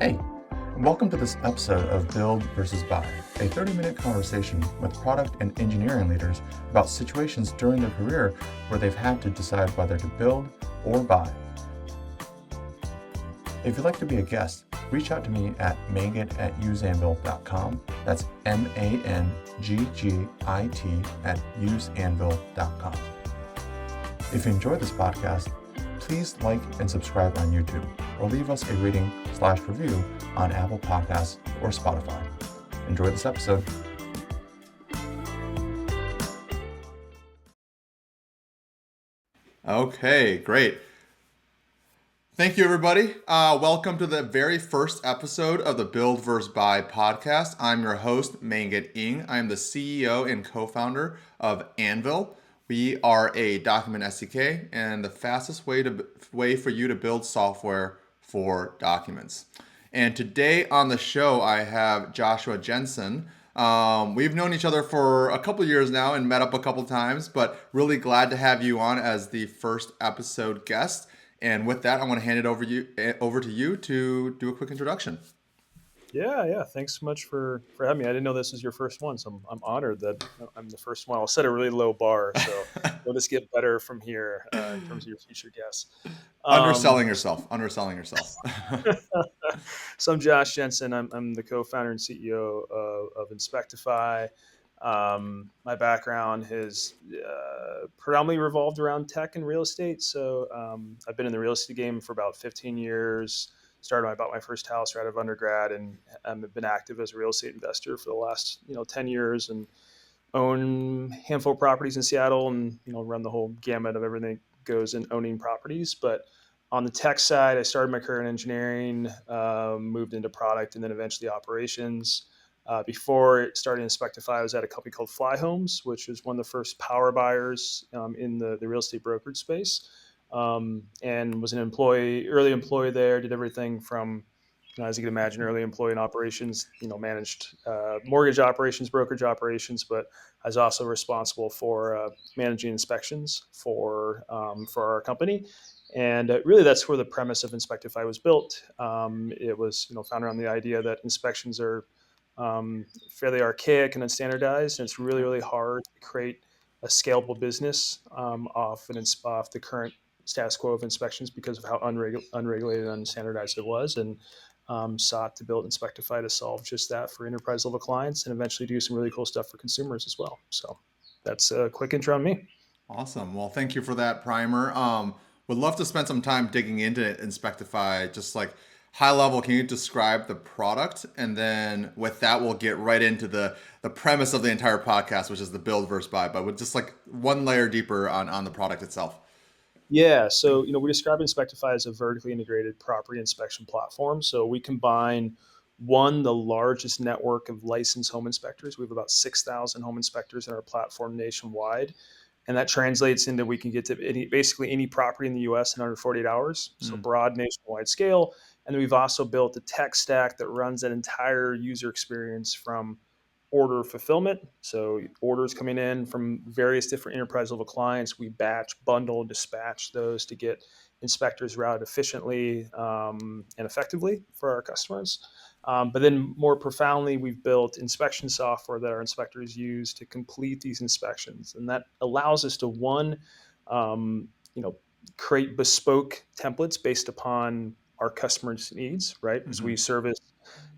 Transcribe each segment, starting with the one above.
Hey, and welcome to this episode of Build versus Buy, a 30-minute conversation with product and engineering leaders about situations during their career where they've had to decide whether to build or buy. If you'd like to be a guest, reach out to me at mangit@useanvil.com. That's MANGIT@useanvil.com. If you enjoyed this podcast, please like and subscribe on YouTube or leave us a rating/review on Apple Podcasts or Spotify. Enjoy this episode. Okay, great. Thank you, everybody. Welcome to the very first episode of the Build vs. Buy podcast. I'm your host, Mangit Ng. I am the CEO and co-founder of Anvil. We are a document SDK and the fastest way for you to build software for documents. And today on the show, I have Joshua Jensen. We've known each other for a couple of years now and met up a couple times, but really glad to have you on as the first episode guest. And with that, I want to hand it over to you to do a quick introduction. Yeah. Thanks so much for having me. I didn't know this was your first one, so I'm honored that I'm the first one. I'll set a really low bar, so we'll just get better from here in terms of your future guests. Underselling yourself. So I'm Josh Jensen. I'm the co-founder and CEO of Inspectify. My background has predominantly revolved around tech and real estate. So I've been in the real estate game for about 15 years. Started when I bought my first house right out of undergrad, and I've been active as a real estate investor for the last 10 years, and own a handful of properties in Seattle, and run the whole gamut of everything that goes in owning properties. But on the tech side, I started my career in engineering, moved into product, and then eventually operations. Before starting Inspectify, I was at a company called Fly Homes, which was one of the first power buyers in the real estate brokerage space, and was an early employee there. Did everything from, as you can imagine, early employee in operations. Managed mortgage operations, brokerage operations, but I was also responsible for managing inspections for our company. And really, that's where the premise of Inspectify was built. It was founded on the idea that inspections are fairly archaic and unstandardized, and it's really, really hard to create a scalable business off the current status quo of inspections because of how unregulated and unstandardized it was, and sought to build Inspectify to solve just that for enterprise level clients and eventually do some really cool stuff for consumers as well. So that's a quick intro on me. Awesome. Well, thank you for that primer. Would love to spend some time digging into Inspectify, just like high level. Can you describe the product? And then with that, we'll get right into the premise of the entire podcast, which is the build versus buy, but with just like one layer deeper on the product itself. Yeah, so we describe Inspectify as a vertically integrated property inspection platform. So we combine the largest network of licensed home inspectors. We have about 6,000 home inspectors in our platform nationwide, and that translates into we can get to basically any property in the U.S. in under 48 hours. So broad nationwide scale, and then we've also built a tech stack that runs that entire user experience from order fulfillment. So orders coming in from various different enterprise level clients, we batch, bundle, dispatch those to get inspectors routed efficiently and effectively for our customers. But then more profoundly, we've built inspection software that our inspectors use to complete these inspections. And that allows us to create bespoke templates based upon our customers' needs, right? Because we service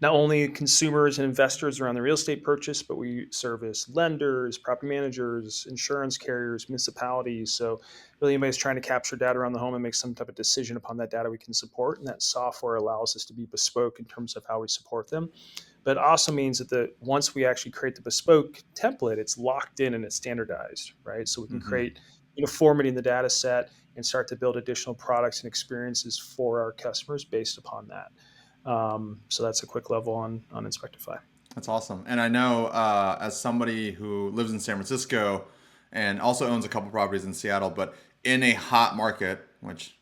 not only consumers and investors around the real estate purchase, but we service lenders, property managers, insurance carriers, municipalities. So really anybody's trying to capture data around the home and make some type of decision upon that data we can support. And that software allows us to be bespoke in terms of how we support them. But it also means that once we actually create the bespoke template, it's locked in and it's standardized, right? So we can create uniformity in the data set and start to build additional products and experiences for our customers based upon that. So that's a quick level on Inspectify. That's awesome. And I know as somebody who lives in San Francisco and also owns a couple properties in Seattle, but in a hot market, which,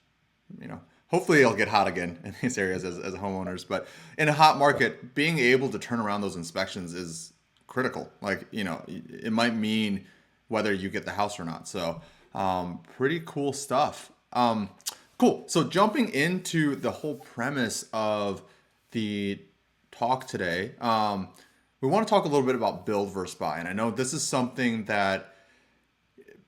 hopefully it'll get hot again in these areas as homeowners, but in a hot market, being able to turn around those inspections is critical. Like, it might mean whether you get the house or not. So pretty cool stuff. Cool. So jumping into the whole premise of the talk today. We want to talk a little bit about build versus buy, and I know this is something that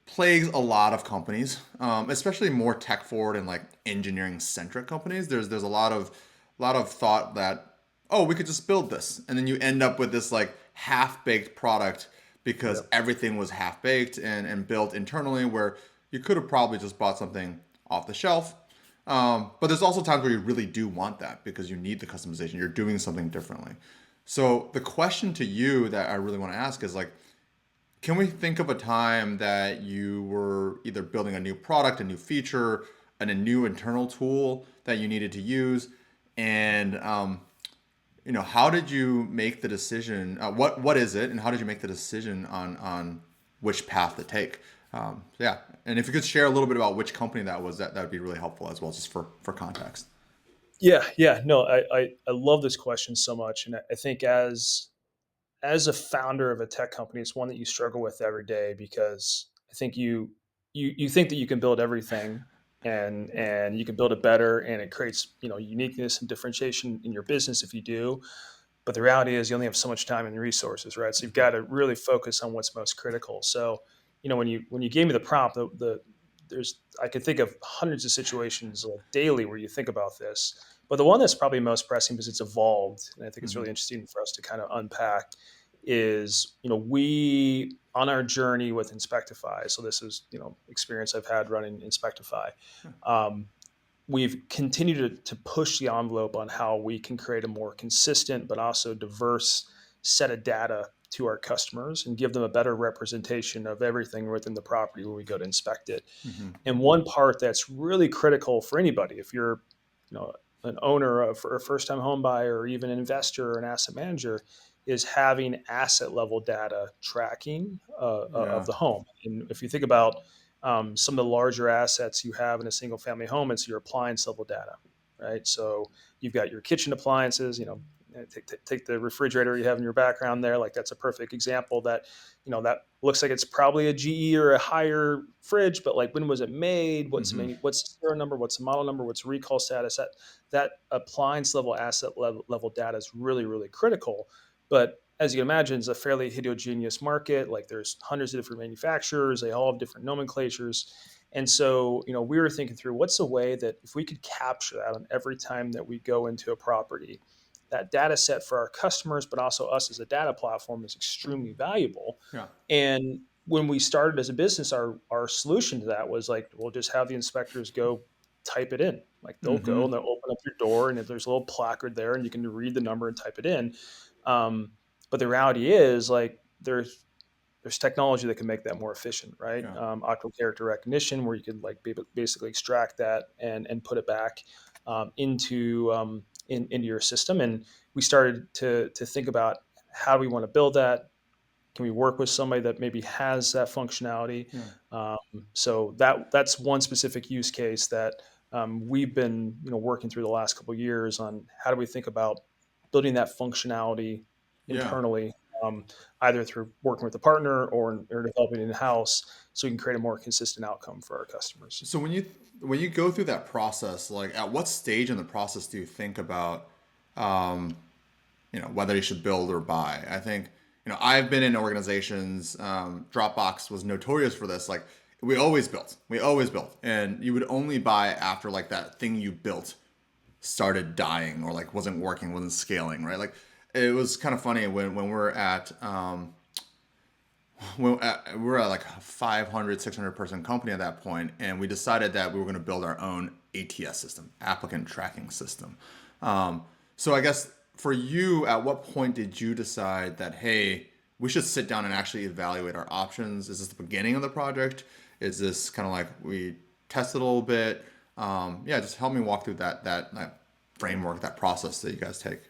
plagues a lot of companies, especially more tech forward and like engineering centric companies. There's a lot of thought that, oh, we could just build this, and then you end up with this like half baked product because Yep. everything was half baked and built internally, where you could have probably just bought something off the shelf. But there's also times where you really do want that because you need the customization. You're doing something differently. So the question to you that I really want to ask is like, can we think of a time that you were either building a new product, a new feature, and a new internal tool that you needed to use? And how did you make the decision? What is it, and how did you make the decision on which path to take? Yeah, and if you could share a little bit about which company that was, that would be really helpful as well, just for context. Yeah. No, I love this question so much, and I think as a founder of a tech company, it's one that you struggle with every day because I think you think that you can build everything and you can build it better and it creates uniqueness and differentiation in your business if you do. But the reality is you only have so much time and resources, right? So you've got to really focus on what's most critical. So, when you gave me the prompt, the there's I could think of hundreds of situations like daily where you think about this. But the one that's probably most pressing because it's evolved, and I think it's Hmm. really interesting for us to kind of unpack, is we on our journey with Inspectify. So this is experience I've had running Inspectify. Um, we've continued to push the envelope on how we can create a more consistent but also diverse set of data to our customers and give them a better representation of everything within the property when we go to inspect it. Hmm. And one part that's really critical for anybody, if you're an owner or a first-time home buyer or even an investor or an asset manager, is having asset level data tracking of Yeah. the home. And if you think about some of the larger assets you have in a single family home, it's your appliance level data, right? So you've got your kitchen appliances, take the refrigerator you have in your background there. Like that's a perfect example that, that looks like it's probably a GE or a higher fridge, but like when was it made? Hmm. What's the serial number? What's the model number? What's recall status? That appliance level asset level data is really, really critical. But as you can imagine, it's a fairly heterogeneous market. Like there's hundreds of different manufacturers, they all have different nomenclatures. And so, we were thinking through what's a way that if we could capture that on every time that we go into a property, that data set for our customers, but also us as a data platform is extremely valuable. Yeah. And when we started as a business, our solution to that was like, we'll just have the inspectors go type it in. Like they'll go Hmm. and they'll open up your door, and if there's a little placard there, and you can read the number and type it in. Um, but the reality is, like, there's technology that can make that more efficient, right? Yeah. Optical character recognition, where you could like basically extract that and put it back into your system. And we started to think about how do we want to build that. Can we work with somebody that maybe has that functionality? Yeah. Um, so that's one specific use case that we've been working through the last couple of years on how do we think about building that functionality Yeah. internally, um, either through working with a partner or developing in house, so we can create a more consistent outcome for our customers. So when you go through that process, like at what stage in the process do you think about, um, whether you should build or buy? I think, I've been in organizations. Dropbox was notorious for this. Like we always built, and you would only buy after like that thing you built started dying or like wasn't working, wasn't scaling, right? Like it was kind of funny when we're at we're at like a 500, 600 person company at that point, and we decided that we were going to build our own ATS system, applicant tracking system. So I guess for you, at what point did you decide that, hey, we should sit down and actually evaluate our options? Is this the beginning of the project? Is this kind of like we tested a little bit? Yeah, just help me walk through that framework, that process that you guys take.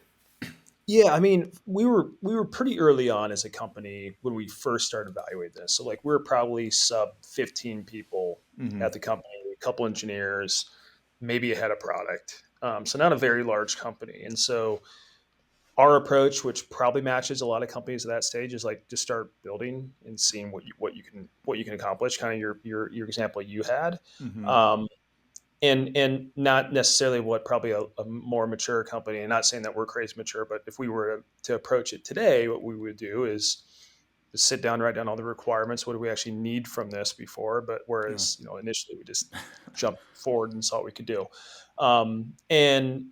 Yeah, I mean, we were pretty early on as a company when we first started evaluating this. So like we are probably sub 15 people Hmm. at the company, a couple engineers, maybe a head of product. So not a very large company. And so our approach, which probably matches a lot of companies at that stage, is like just start building and seeing what you can accomplish. Kind of your example you had. Hmm. Um, and not necessarily what probably a more mature company, and not saying that we're crazy mature, but if we were to approach it today, what we would do is sit down, write down all the requirements. What do we actually need from this before? But Yeah. whereas, initially we just jumped forward and saw what we could do. And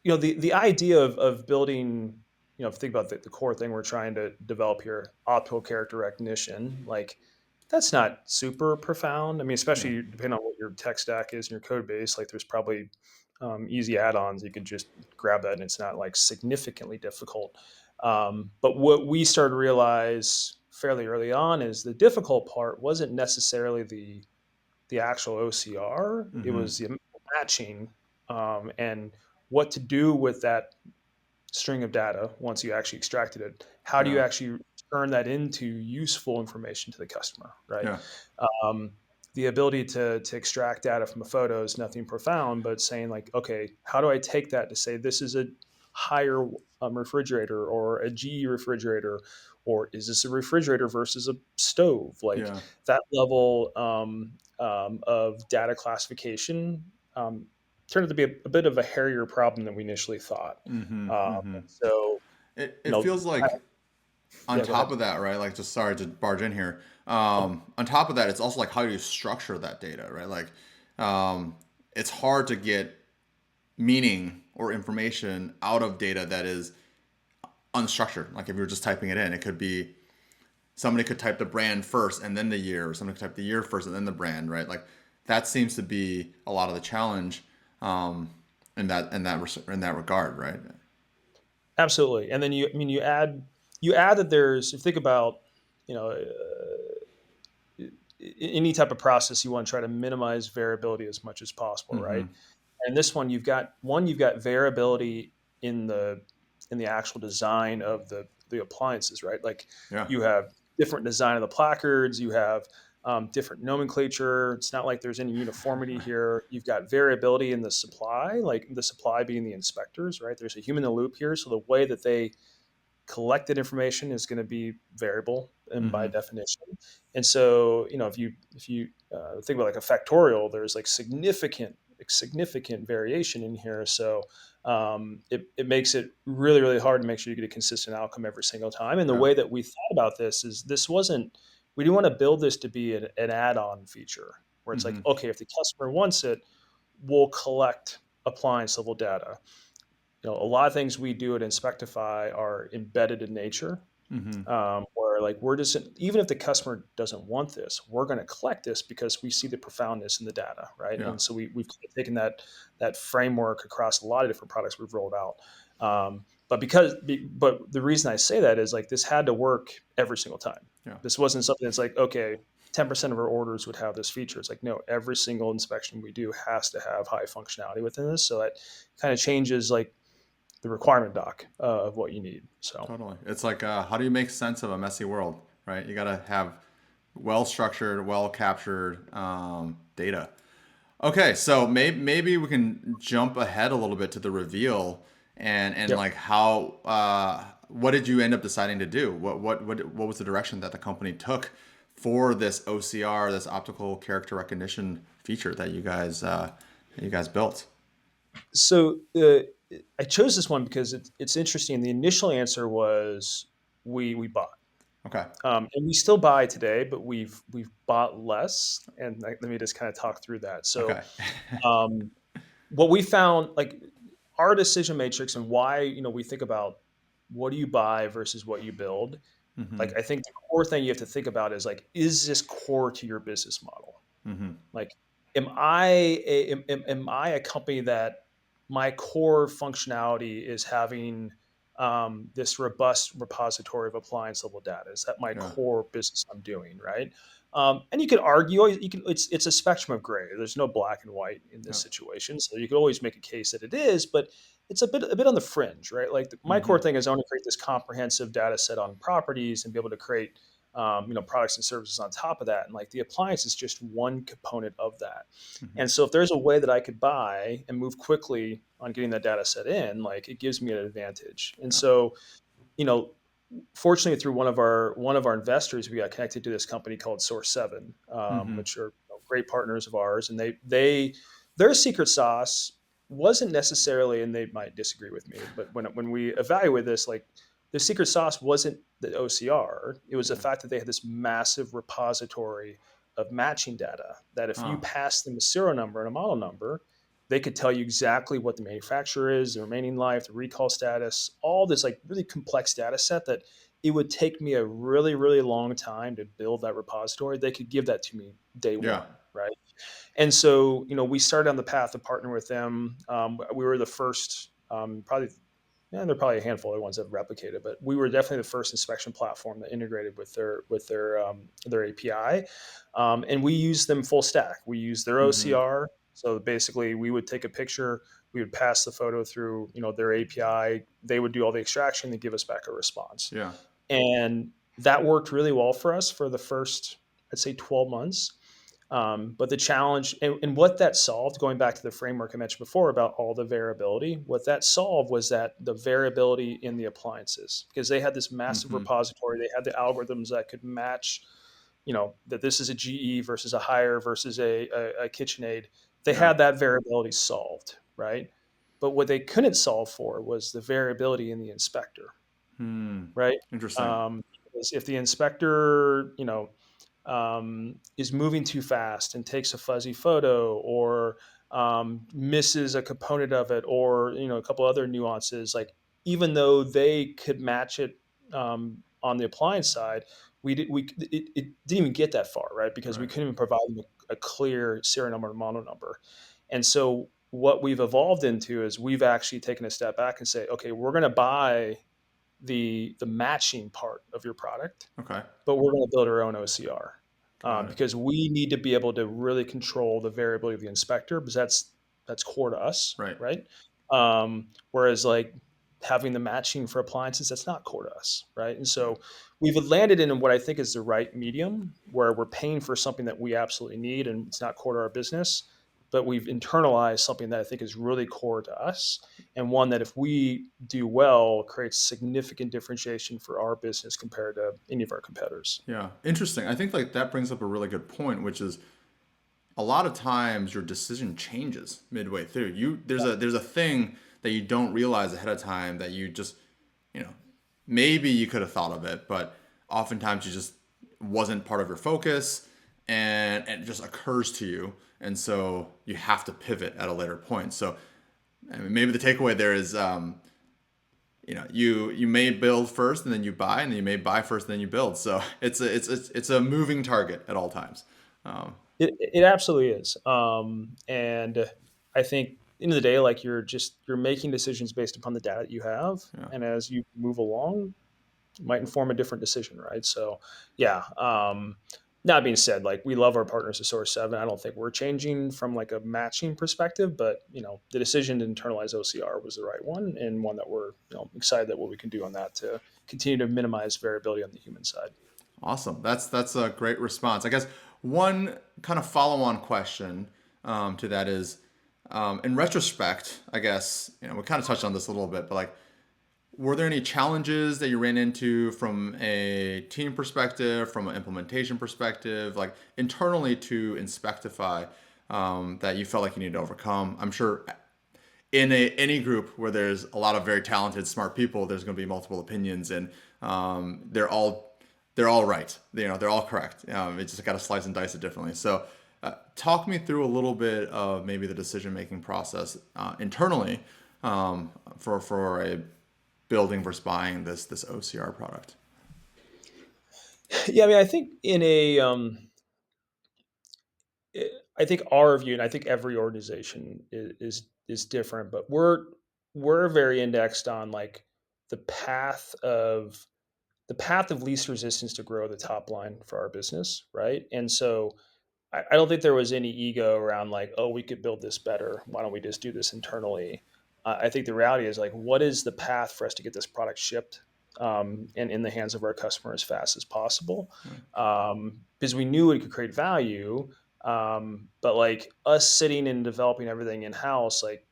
the idea of building, if you think about the core thing we're trying to develop here, optical character recognition, like that's not super profound. I mean, Yeah. especially depending on what your tech stack is and your code base, like there's probably easy add-ons. You could just grab that and it's not like significantly difficult. But what we started to realize fairly early on is the difficult part wasn't necessarily the actual OCR. It Mm-hmm. was the matching, and what to do with that string of data once you actually extracted it. How do you Yeah. actually turn that into useful information to the customer, right? Yeah. Um, the ability to extract data from a photo is nothing profound, but saying like, okay, how do I take that to say this is a higher refrigerator or a GE refrigerator, or is this a refrigerator versus a stove? Like Yeah. that level of data classification turned out to be a bit of a hairier problem than we initially thought. Mm-hmm. Mm-hmm. So, It you know, feels like on yeah, go top ahead. of that, right? Like, just sorry to barge in here. On top of that, it's also like how you structure that data, right? Like, it's hard to get meaning or information out of data that is unstructured. Like, if you're just typing it in, it could be somebody could type the brand first and then the year, or somebody could type the year first and then the brand, right? Like, that seems to be a lot of the challenge in that regard, right? Absolutely. And then you add that there's, if you think about, you know, any type of process, you want to try to minimize variability as much as possible, Mm-hmm. right? And this one, you've got variability in the actual design of the appliances, right? Like Yeah. you have different design of the placards, you have different nomenclature. It's not like there's any uniformity here. You've got variability in the supply, like the supply being the inspectors, right? There's a human in the loop here, so the way that they collected information is going to be variable and by Mm-hmm. definition. And so, if you think about like a factorial, there's like significant variation in here. So it makes it really, really hard to make sure you get a consistent outcome every single time. And the Yeah. way that we thought about this is we didn't want to build this to be an add-on feature where it's Mm-hmm. like, okay, if the customer wants it, we'll collect appliance level data. A lot of things we do at Inspectify are embedded in nature, Mm-hmm. where like we're just, even if the customer doesn't want this, we're going to collect this because we see the profoundness in the data, right? Yeah. And so we've kind of taken that framework across a lot of different products we've rolled out. But the reason I say that is like this had to work every single time. Yeah. This wasn't something that's like, okay, 10% of our orders would have this feature. It's like, no, every single inspection we do has to have high functionality within this. So that kind of changes like the requirement doc of what you need. So Totally. It's like, how do you make sense of a messy world, right? You got to have well structured, well captured data. Okay, so maybe we can jump ahead a little bit to the reveal and yep. like how what did you end up deciding to do? What was the direction that the company took for this OCR, this optical character recognition feature that you guys built? So I chose this one because it's interesting. The initial answer was we bought. Okay. And we still buy today, but we've bought less. And let me just kind of talk through that. So Okay. um, what we found, like our decision matrix and why we think about what do you buy versus what you build. Mm-hmm. Like I think the core thing you have to think about is like, is this core to your business model? Mm-hmm. Like, am I a company that my core functionality is having this robust repository of appliance level data? Is that my Yeah. core business I'm doing, right? And you can argue, it's a spectrum of gray. There's no black and white in this Yeah. situation, so you could always make a case that it is, but it's a bit on the fringe, right? Like my core Mm-hmm. thing is I want to create this comprehensive data set on properties and be able to create products and services on top of that. And like the appliance is just one component of that. Mm-hmm. And so if there's a way that I could buy and move quickly on getting that data set in, like it gives me an advantage. And Yeah. so, you know, fortunately through one of our investors, we got connected to this company called Source 7, Mm-hmm. which are great partners of ours. And they their secret sauce wasn't necessarily, and they might disagree with me, but when we evaluate this, like the secret sauce wasn't the OCR. It was the Yeah. fact that they had this massive repository of matching data that if you Oh, pass them a serial number and a model number, they could tell you exactly what the manufacturer is, the remaining life, the recall status, all this like really complex data set that it would take me a really, really long time to build that repository. They could give that to me day yeah. one, right? And so, we started on the path of partnering with them. We were the first, probably, yeah, there are probably a handful of other ones that have replicated, but we were definitely the first inspection platform that integrated with their API, and we used them full stack. We used their Mm-hmm. OCR. So basically, we would take a picture, we would pass the photo through, their API. They would do all the extraction, they give us back a response, Yeah. and that worked really well for us for the first, I'd say, 12 months. But the challenge and what that solved, going back to the framework I mentioned before about all the variability, what that solved was that the variability in the appliances, because they had this massive Mm-hmm. repository, they had the algorithms that could match, that this is a GE versus a Haier versus a KitchenAid. They Yeah. had that variability solved, right? But what they couldn't solve for was the variability in the inspector, Hmm. right? Interesting. Um, if the inspector, is moving too fast and takes a fuzzy photo or misses a component of it or a couple other nuances, like even though they could match it on the appliance side, it didn't even get that far, right? Because we Right. couldn't even provide them a clear serial number and model number. And so what we've evolved into is we've actually taken a step back and say, okay, we're going to buy the matching part of your product, Okay. but we're going to build our own OCR, Got it. because we need to be able to really control the variability of the inspector, because that's core to us, Right. right? Whereas like having the matching for appliances, that's not core to us, right? And Right. so we've landed in what I think is the right medium, where we're paying for something that we absolutely need and it's not core to our business, but we've internalized something that I think is really core to us, and one that if we do well creates significant differentiation for our business compared to any of our competitors. Yeah. Interesting. I think like that brings up a really good point, which is a lot of times your decision changes midway through. There's a thing that you don't realize ahead of time that you just, you know, maybe you could have thought of it, but oftentimes you just wasn't part of your focus and it just occurs to you. And so you have to pivot at a later point. So I mean, maybe the takeaway there is, you may build first and then you buy, and then you may buy first and then you build. So it's a moving target at all times. Um, It absolutely is, and I think at the end of the day, like you're making decisions based upon the data that you have, yeah. and as you move along, it might inform a different decision, right? So, yeah. That being said, like we love our partners at Source Seven. I don't think we're changing from like a matching perspective, but the decision to internalize OCR was the right one, and one that we're excited that what we can do on that to continue to minimize variability on the human side. Awesome. That's a great response. I guess one kind of follow-on question to that is, in retrospect, I guess we kind of touched on this a little bit, but like, were there any challenges that you ran into from a team perspective, from an implementation perspective, like internally to Inspectify, that you felt like you needed to overcome? I'm sure in any group where there's a lot of very talented, smart people, there's going to be multiple opinions, and they're all right. They're all correct. It's just got to slice and dice it differently. So, talk me through a little bit of maybe the decision making process internally, for a building versus buying this OCR product. Yeah, I mean, I think I think our view, and I think every organization is different, but we're very indexed on like the path of the path of least resistance to grow the top line for our business, right? And so I don't think there was any ego around like, oh, we could build this better. Why don't we just do this internally? I think the reality is like, what is the path for us to get this product shipped and in the hands of our customer as fast as possible? Because we knew it could create value, but like us sitting and developing everything in house, like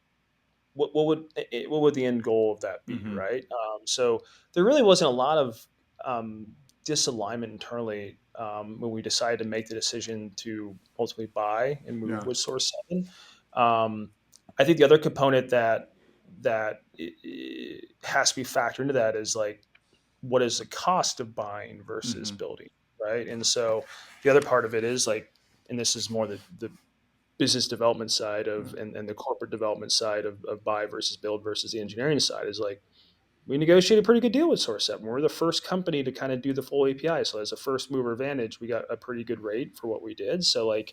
what would the end goal of that be, Mm-hmm. right? So there really wasn't a lot of disalignment internally when we decided to make the decision to ultimately buy and move Yeah. with Source 7. I think the other component that has to be factored into that is like, what is the cost of buying versus Mm-hmm. building, right? And so the other part of it is like, and this is more the business development side Yeah. of and the corporate development side of buy versus build versus the engineering side is like, we negotiated a pretty good deal with Source 7. We're the first company to kind of do the full API. So as a first mover advantage, we got a pretty good rate for what we did. So like,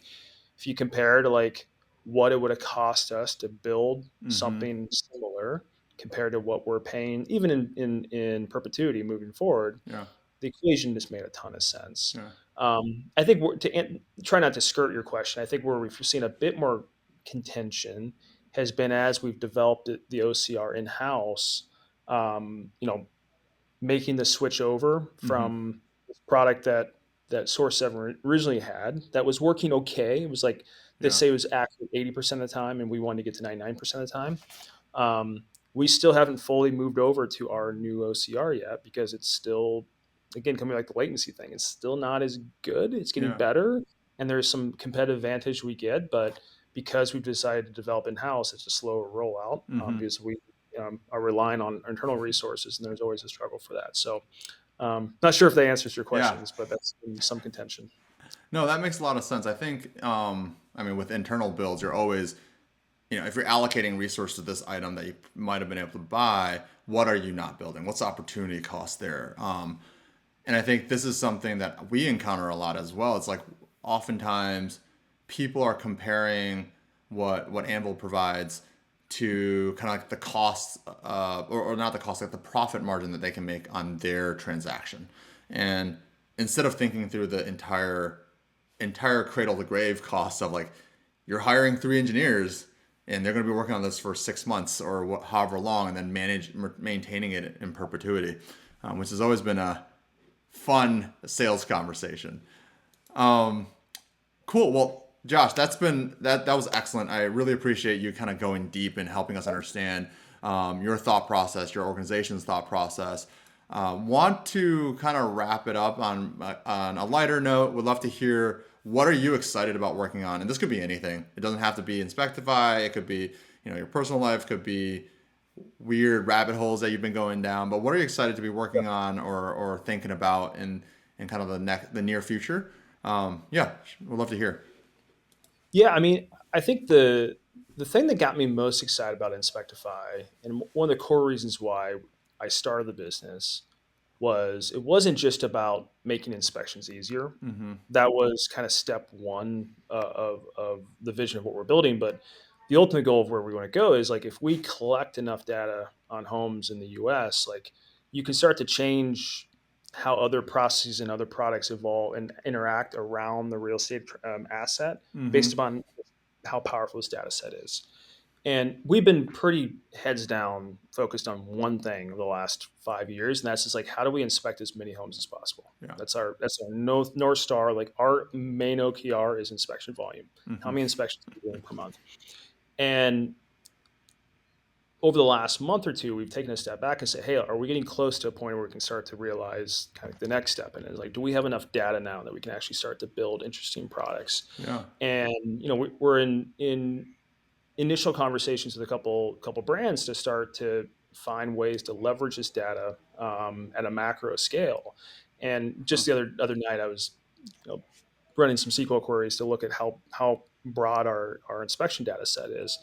if you compare to like what it would have cost us to build Mm-hmm. something similar compared to what we're paying, even in perpetuity moving forward, Yeah. the equation just made a ton of sense. Yeah. I think try not to skirt your question. I think where we've seen a bit more contention has been as we've developed the OCR in house. You know, making the switch over Mm-hmm. from this product that Source 7 originally had that was working okay. It was like, they Yeah. say it was accurate 80% of the time, and we wanted to get to 99% of the time. We still haven't fully moved over to our new OCR yet because it's still, again, coming like the latency thing, it's still not as good. It's getting Yeah. better, and there's some competitive advantage we get, but because we've decided to develop in house, it's a slower rollout Mm-hmm. because we are relying on internal resources, and there's always a struggle for that. So, not sure if that answers your Yeah. questions, but that's been some contention. No, that makes a lot of sense. I think, I mean, with internal builds, you're always, if you're allocating resources to this item that you might have been able to buy, what are you not building? What's the opportunity cost there? And I think this is something that we encounter a lot as well. It's like oftentimes people are comparing what Anvil provides to kind of like the cost, or not the cost, like the profit margin that they can make on their transaction. And instead of thinking through the entire cradle to grave cost of like, you're hiring 3 engineers and they're going to be working on this for 6 months or however long, and then maintaining it in perpetuity, which has always been a fun sales conversation. Cool. Well, Josh, that was excellent. I really appreciate you kind of going deep and helping us understand your thought process, your organization's thought process. Want to kind of wrap it up on a lighter note. Would love to hear, what are you excited about working on? And this could be anything. It doesn't have to be Inspectify. It could be, your personal life. Could be weird rabbit holes that you've been going down. But what are you excited to be working on or thinking about in kind of the near future? Yeah, we'd love to hear. Yeah, I mean, I think the thing that got me most excited about Inspectify, and one of the core reasons why I started the business, was it wasn't just about making inspections easier. Mm-hmm. That was kind of step one of the vision of what we're building. But the ultimate goal of where we want to go is like, if we collect enough data on homes in the US, like, you can start to change how other processes and other products evolve and interact around the real estate asset Mm-hmm. based upon how powerful this data set is. And we've been pretty heads down focused on one thing over the last 5 years, and that's just like, how do we inspect as many homes as possible? Yeah. That's our North Star. Like, our main OKR is inspection volume. How Mm-hmm. many inspections are we doing per month? And over the last month or two, we've taken a step back and said, hey, are we getting close to a point where we can start to realize kind of the next step? And it's like, do we have enough data now that we can actually start to build interesting products? Yeah. And we're in initial conversations with a couple brands to start to find ways to leverage this data at a macro scale. And Huh. just the other night, I was running some SQL queries to look at how broad our inspection data set is,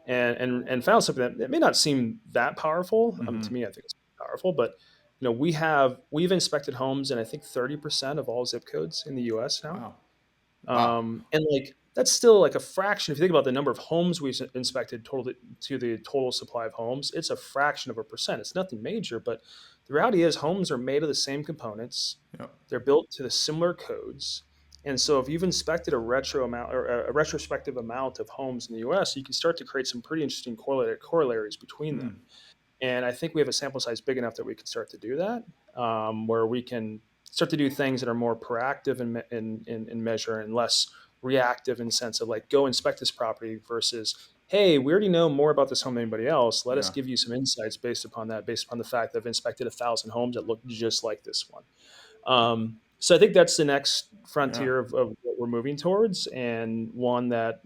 and found something that may not seem that powerful. Mm-hmm. To me, I think it's powerful, but we've inspected homes in, I think, 30% of all zip codes in the U.S. now. Wow. Wow. And like, that's still like a fraction. If you think about the number of homes we've inspected total to the total supply of homes, it's a fraction of a percent. It's nothing major, but the reality is homes are made of the same components. Yep. They're built to the similar codes. And so if you've inspected a retrospective amount of homes in the US, you can start to create some pretty interesting corollaries between Hmm. them. And I think we have a sample size big enough that we can start to do that, where we can start to do things that are more proactive in measure and less reactive in sense of like, go inspect this property versus, hey, we already know more about this home than anybody else. Let us Yeah. give you some insights based upon that, based upon the fact that I've inspected 1,000 homes that look just like this one. So I think that's the next Yeah. frontier of what we're moving towards, and one that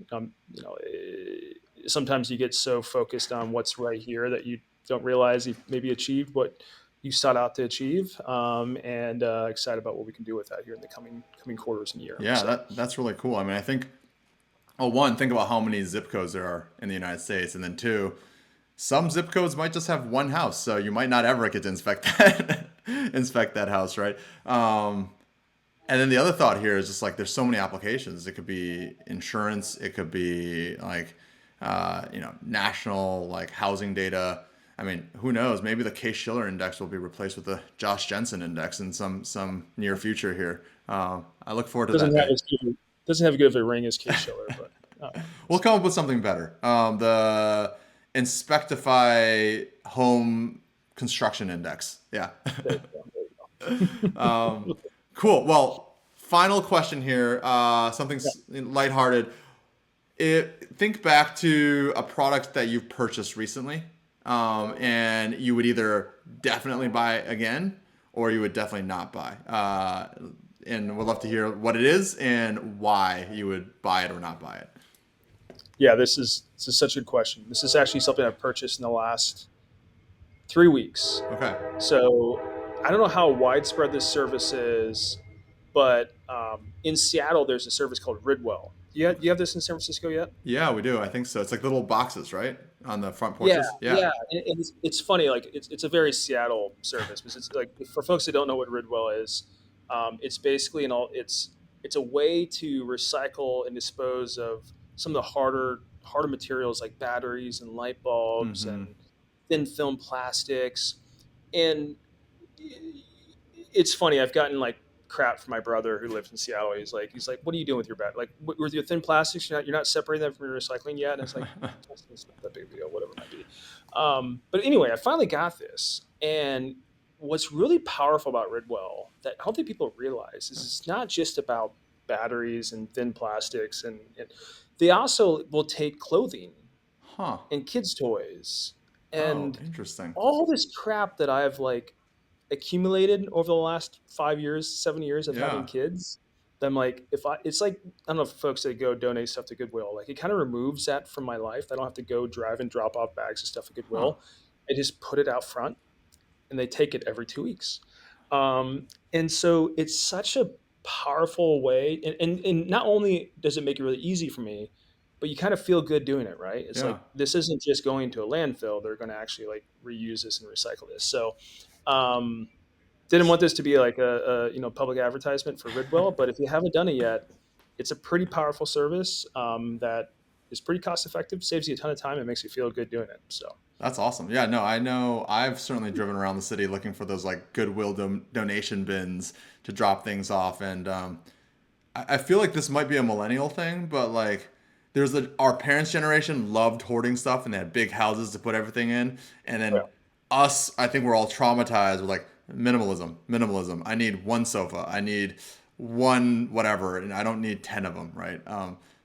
sometimes you get so focused on what's right here that you don't realize you've maybe achieved what you sought out to achieve, and excited about what we can do with that here in the coming quarters and year. Yeah, So that's really cool. I mean, I think, well, one, think about how many zip codes there are in the United States, and then two, some zip codes might just have one house, so you might not ever get to inspect that inspect that house, right? And then the other thought here is just like there's so many applications. It could be insurance. It could be like national like housing data. I mean, who knows? Maybe the Case-Shiller index will be replaced with the Josh Jensen index in some near future here. I look forward to doesn't that have day. doesn't have as good of a ring as Case Shiller, but We'll come up with something better. The Inspectify home construction index. Yeah. there you go. There you go. Cool. Well, final question here. Something Yeah. lighthearted. Think back to a product that you've purchased recently, and you would either definitely buy again, or you would definitely not buy. And we'd love to hear what it is and why you would buy it or not buy it. Yeah, this is such a good question. This is actually something I've purchased in the last 3 weeks. Okay. So I don't know how widespread this service is, but in Seattle, there's a service called Ridwell. Do you have this in San Francisco yet? Yeah, we do. I think so. It's like little boxes, right, on the front Yeah, porches. Yeah. yeah, and it's funny. Like it's a very Seattle service because it's like for folks that don't know what Ridwell is, it's basically it's a way to recycle and dispose of some of the harder materials like batteries and light bulbs Mm-hmm. and thin film plastics. And it's funny. I've gotten like crap from my brother who lives in Seattle. He's like, what are you doing with your bat? Like with your thin plastics, you're not separating them from your recycling yet. And it's like, it's not that big of a deal, whatever it might be. But anyway, I finally got this, and what's really powerful about Ridwell that I don't think people realize is it's not just about batteries and thin plastics, and they also will take clothing Huh. and kids' toys Oh, and interesting. all this crap that I've like accumulated over the last 5 years, 7 years of having Yeah. kids. That I'm like, if I, it's like, I don't know if folks that go donate stuff to Goodwill, like it kind of removes that from my life. I don't have to go drive and drop off bags of stuff at Huh. Goodwill. I just put it out front and they take it every 2 weeks. And so it's such a powerful way. And not only does it make it really easy for me, but you kind of feel good doing it, right? It's Yeah. like, this isn't just going to a landfill. They're going to actually like reuse this and recycle this. So, um, didn't want this to be like a public advertisement for Ridwell, but if you haven't done it yet, it's a pretty powerful service that is pretty cost effective, saves you a ton of time, and makes you feel good doing it. So That's awesome. Yeah, no, I know I've certainly driven around the city looking for those like Goodwill donation bins to drop things off. And I feel like this might be a millennial thing, but like our parents' generation loved hoarding stuff and they had big houses to put everything in. And yeah, then us, I think we're all traumatized with like minimalism, minimalism. I need one sofa. I need one whatever, and I don't need 10 of them, right?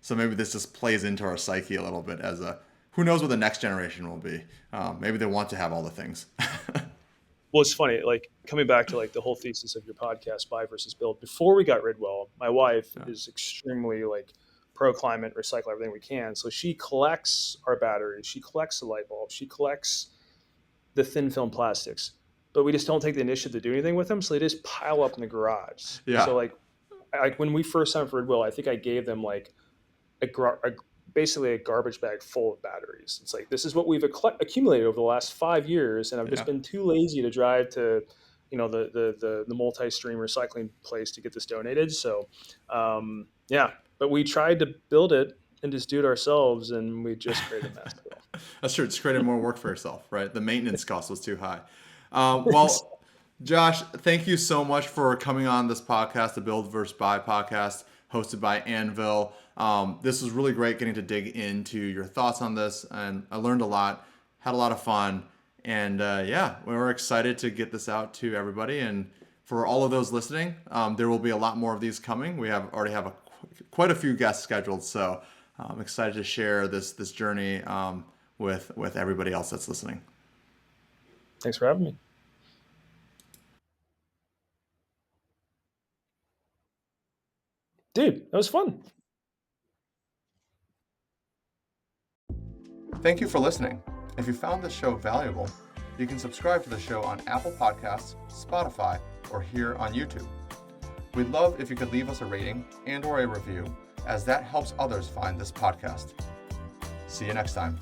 So maybe this just plays into our psyche a little bit as a who knows what the next generation will be. Maybe they want to have all the things. well, it's funny. Like coming back to like the whole thesis of your podcast, buy versus build. Before we got Ridwell, my wife Yeah. is extremely like pro climate, recycle everything we can. So she collects our batteries, she collects the light bulbs, she collects the thin film plastics, but we just don't take the initiative to do anything with them. So they just pile up in the garage. Yeah. So like when we first signed for Goodwill, I think I gave them like a basically a garbage bag full of batteries. It's like this is what we've accumulated over the last 5 years, and I've just Yeah. been too lazy to drive to the multi-stream recycling place to get this donated. So yeah, but we tried to build it and just do it ourselves, and we just created a mess. That's true. It's created more work for yourself, right? The maintenance cost was too high. So. Well, Josh, thank you so much for coming on this podcast, the Build versus Buy podcast, hosted by Anvil. This was really great getting to dig into your thoughts on this, and I learned a lot, had a lot of fun, and yeah, we were excited to get this out to everybody. And for all of those listening, there will be a lot more of these coming. We already have quite a few guests scheduled, so I'm excited to share this journey with everybody else that's listening. Thanks for having me. Dude, that was fun. Thank you for listening. If you found this show valuable, you can subscribe to the show on Apple Podcasts, Spotify, or here on YouTube. We'd love if you could leave us a rating and/or a review, as that helps others find this podcast. See you next time.